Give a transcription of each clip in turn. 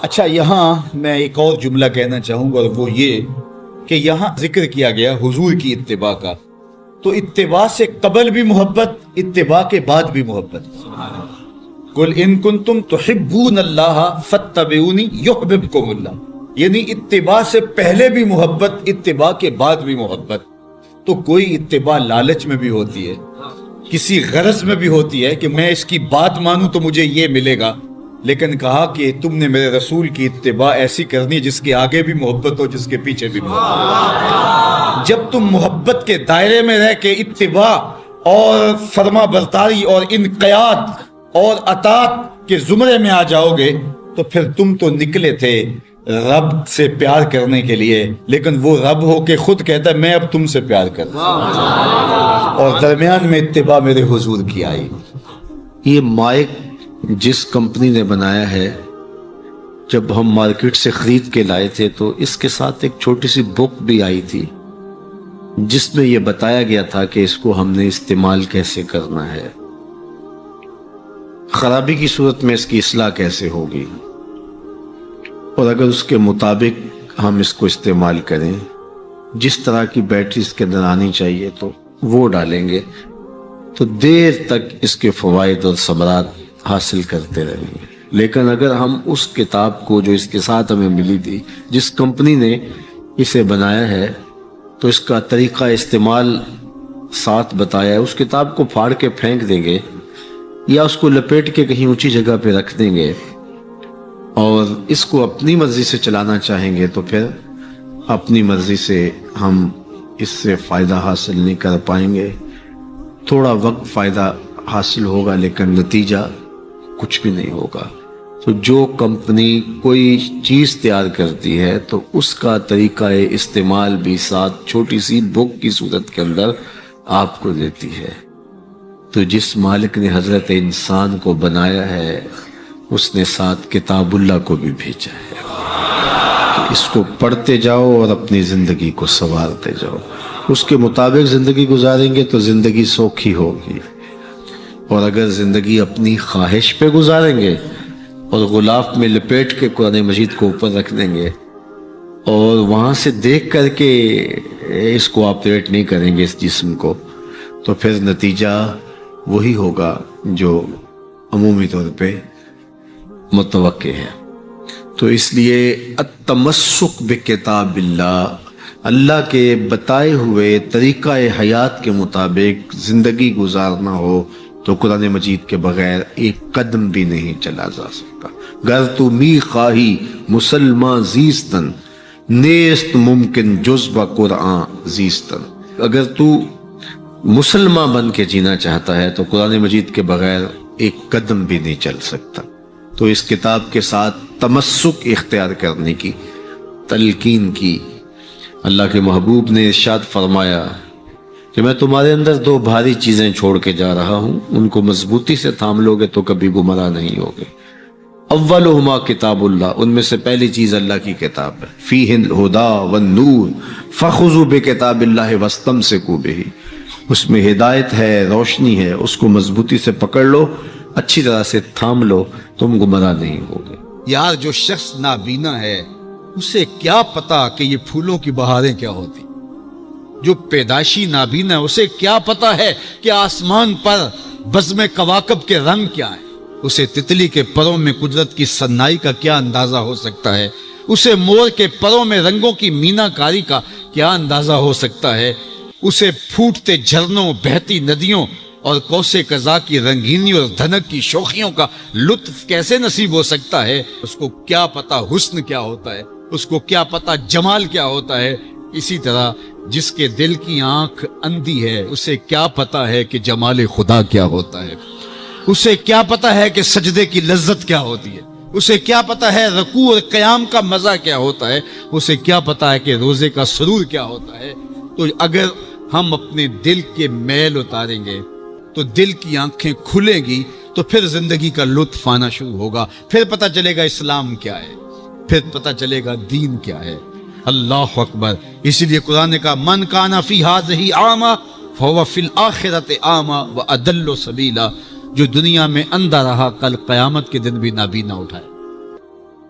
اچھا، یہاں میں ایک اور جملہ کہنا چاہوں گا، اور وہ یہ کہ یہاں ذکر کیا گیا حضور کی اتباع کا، تو اتباع سے قبل بھی محبت، اتباع کے بعد بھی محبت۔ قل ان کنتم تحبون اللہ فاتبعونی یحببکم اللہ، یعنی اتباع سے پہلے بھی محبت، اتباع کے بعد بھی محبت۔ تو کوئی اتباع لالچ میں بھی ہوتی ہے، کسی غرض میں بھی ہوتی ہے کہ میں اس کی بات مانوں تو مجھے یہ ملے گا، لیکن کہا کہ تم نے میرے رسول کی اتباع ایسی کرنی جس کے آگے بھی محبت ہو، جس کے پیچھے بھی محبت۔ جب تم محبت کے دائرے میں رہ کے اتباع اور فرما برداری اور انقیاد اور اطاعت کے زمرے میں آ جاؤ گے تو پھر تم تو نکلے تھے رب سے پیار کرنے کے لیے، لیکن وہ رب ہو کے خود کہتا ہے میں اب تم سے پیار کرتا ہوں، اور درمیان میں اتباع میرے حضور کی آئی۔ یہ مائک جس کمپنی نے بنایا ہے، جب ہم مارکیٹ سے خرید کے لائے تھے تو اس کے ساتھ ایک چھوٹی سی بک بھی آئی تھی جس میں یہ بتایا گیا تھا کہ اس کو ہم نے استعمال کیسے کرنا ہے، خرابی کی صورت میں اس کی اصلاح کیسے ہوگی، اور اگر اس کے مطابق ہم اس کو استعمال کریں، جس طرح کی بیٹری اس کے اندر آنی چاہیے تو وہ ڈالیں گے تو دیر تک اس کے فوائد اور ثمرات حاصل کرتے رہیں گے۔ لیکن اگر ہم اس کتاب کو جو اس کے ساتھ ہمیں ملی تھی، جس کمپنی نے اسے بنایا ہے، تو اس کا طریقہ استعمال ساتھ بتایا ہے، اس کتاب کو پھاڑ کے پھینک دیں گے یا اس کو لپیٹ کے کہیں اونچی جگہ پہ رکھ دیں گے اور اس کو اپنی مرضی سے چلانا چاہیں گے تو پھر اپنی مرضی سے ہم اس سے فائدہ حاصل نہیں کر پائیں گے۔ تھوڑا وقت فائدہ حاصل ہوگا لیکن نتیجہ کچھ بھی نہیں ہوگا۔ تو جو کمپنی کوئی چیز تیار کرتی ہے تو اس کا طریقہ استعمال بھی ساتھ چھوٹی سی بک کی صورت کے اندر آپ کو دیتی ہے۔ تو جس مالک نے حضرت انسان کو بنایا ہے اس نے ساتھ کتاب اللہ کو بھی بھیجا ہے کہ اس کو پڑھتے جاؤ اور اپنی زندگی کو سنوارتے جاؤ، اس کے مطابق زندگی گزاریں گے تو زندگی سوکھی ہوگی، اور اگر زندگی اپنی خواہش پہ گزاریں گے اور غلاف میں لپیٹ کے قرآن مجید کو اوپر رکھ دیں گے اور وہاں سے دیکھ کر کے اس کو آپریٹ نہیں کریں گے اس جسم کو، تو پھر نتیجہ وہی ہوگا جو عمومی طور پہ متوقع ہے۔ تو اس لیے التمسک بکتاب اللہ، اللہ کے بتائے ہوئے طریقہ حیات کے مطابق زندگی گزارنا ہو تو قرآن مجید کے بغیر ایک قدم بھی نہیں چلا جا سکتا۔ گر تو می خواہی مسلمان زیستن، نیست ممکن جز قرآن زیستن، اگر تو مسلمان بن کے جینا چاہتا ہے تو قرآن مجید کے بغیر ایک قدم بھی نہیں چل سکتا۔ تو اس کتاب کے ساتھ تمسک اختیار کرنے کی تلقین کی۔ اللہ کے محبوب نے ارشاد فرمایا کہ میں تمہارے اندر دو بھاری چیزیں چھوڑ کے جا رہا ہوں، ان کو مضبوطی سے تھام لو گے تو کبھی گمراہ نہیں ہوگے۔ اولہما کتاب اللہ، ان میں سے پہلی چیز اللہ کی کتاب ہے، فیہ الہدی والنور فخذوا بکتاب اللہ واستمسکوا بہ، اس میں ہدایت ہے، روشنی ہے، اس کو مضبوطی سے پکڑ لو، اچھی طرح سے تھام لو، تم گمراہ نہیں ہوگے۔ یار جو شخص نابینا ہے اسے کیا پتا کہ یہ پھولوں کی بہاریں کیا ہوتی، جو پیدائشی نابینا ہے اسے کیا پتا ہے کہ آسمان پر بزم کواکب کے رنگ کیا ہیں، اسے تتلی کے پروں میں قدرت کی سنائی کا کیا اندازہ ہو سکتا ہے، اسے مور کے پروں میں رنگوں کی مینا کاری کا کیا اندازہ ہو سکتا ہے، اسے پھوٹتے جھرنوں، بہتی ندیوں اور کوسے قضا کی رنگینی اور دھنک کی شوخیوں کا لطف کیسے نصیب ہو سکتا ہے، اس کو کیا پتا حسن کیا ہوتا ہے، اس کو کیا پتا جمال کیا ہوتا ہے۔ اسی طرح جس کے دل کی آنکھ اندھی ہے اسے کیا پتا ہے کہ جمال خدا کیا ہوتا ہے، اسے کیا پتا ہے کہ سجدے کی لذت کیا ہوتی ہے، اسے کیا پتا ہے رکوع اور قیام کا مزہ کیا ہوتا ہے، اسے کیا پتا ہے کہ روزے کا سرور کیا ہوتا ہے۔ تو اگر ہم اپنے دل کے میل اتاریں گے تو دل کی آنکھیں کھلیں گی تو پھر زندگی کا لطف آنا شروع ہوگا، پھر پتہ چلے گا اسلام کیا ہے، پھر پتہ چلے گا دین کیا ہے۔ اللہ اکبر۔ اسی لیے قرآن نے کہا من کان فی ہذہ اعمی فہو فی الآخرۃ اعمی واضل سبیلا، جو دنیا میں اندھا رہا کل قیامت کے دن بھی نابینا اٹھائے۔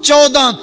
14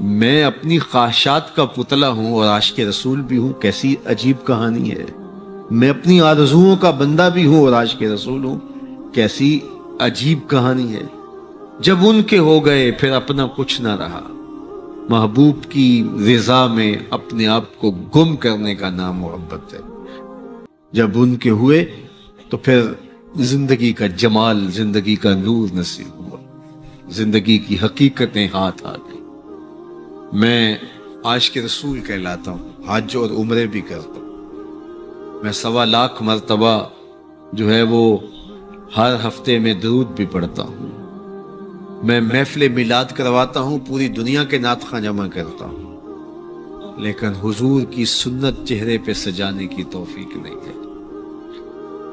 میں اپنی خواہشات کا پتلا ہوں اور عاشق رسول بھی ہوں، کیسی عجیب کہانی ہے۔ میں اپنی آرزوؤں کا بندہ بھی ہوں اور عاشق رسول ہوں، کیسی عجیب کہانی ہے۔ جب ان کے ہو گئے پھر اپنا کچھ نہ رہا، محبوب کی رضا میں اپنے آپ کو گم کرنے کا نام محبت ہے۔ جب ان کے ہوئے تو پھر زندگی کا جمال، زندگی کا نور نصیب ہوا، زندگی کی حقیقتیں ہاتھ آ گئی۔ میں عاشق رسول کہلاتا ہوں، حج اور عمرے بھی کرتا ہوں۔ میں 1.25 لاکھ مرتبہ جو ہے وہ ہر ہفتے میں درود بھی پڑھتا ہوں۔ میں محفل میلاد کرواتا ہوں، پوری دنیا کے نعت خواں جمع کرتا ہوں، لیکن حضور کی سنت چہرے پہ سجانے کی توفیق نہیں ہے۔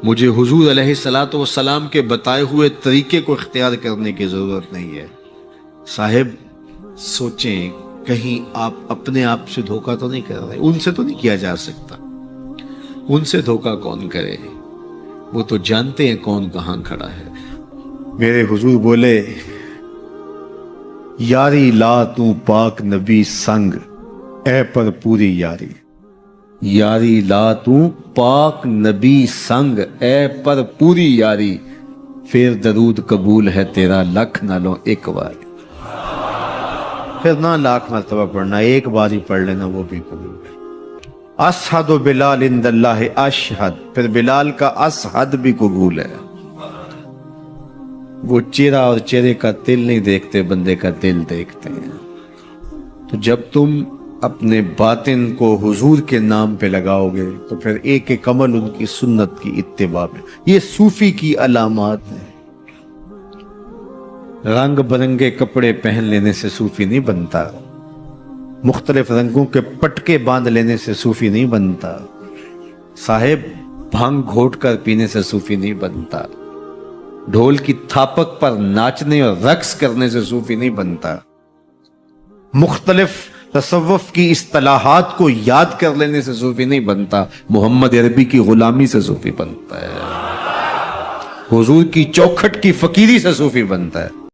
مجھے حضور علیہ الصلوۃ والسلام کے بتائے ہوئے طریقے کو اختیار کرنے کی ضرورت نہیں ہے۔ صاحب سوچیں، کہیں آپ اپنے آپ سے دھوکہ تو نہیں کر رہے؟ ان سے تو نہیں کیا جا سکتا۔ ان سے دھوکہ کون کرے؟ وہ تو جانتے ہیں کون کہاں کھڑا ہے۔ میرے حضور بولے، یاری لا تو پاک نبی سنگ، اے پر پوری یاری۔ یاری لا تو پاک نبی سنگ، اے پر پوری یاری، پھر درود قبول ہے تیرا لکھ نہ لو ایک بار۔ پھر نہ لاکھ مرتبہ پڑھنا، ایک بار ہی پڑھ لینا، وہ بھی قبول ہے۔ اشہد بلال عند اللہ اشہد، پھر بلال کا اشہد بھی قبول ہے۔ وہ چہرہ اور چہرے کا دل نہیں دیکھتے، بندے کا دل دیکھتے ہیں۔ تو جب تم اپنے باطن کو حضور کے نام پہ لگاؤ گے تو پھر ایک ایک عمل ان کی سنت کی اتباع میں۔ یہ صوفی کی علامات ہیں۔ رنگ برنگے کپڑے پہن لینے سے صوفی نہیں بنتا، مختلف رنگوں کے پٹکے باندھ لینے سے صوفی نہیں بنتا، صاحب بھنگ گھوٹ کر پینے سے صوفی نہیں بنتا، ڈھول کی تھاپک پر ناچنے اور رقص کرنے سے صوفی نہیں بنتا، مختلف تصوف کی اصطلاحات کو یاد کر لینے سے صوفی نہیں بنتا، محمد عربی کی غلامی سے صوفی بنتا ہے، حضور کی چوکھٹ کی فقیری سے صوفی بنتا ہے۔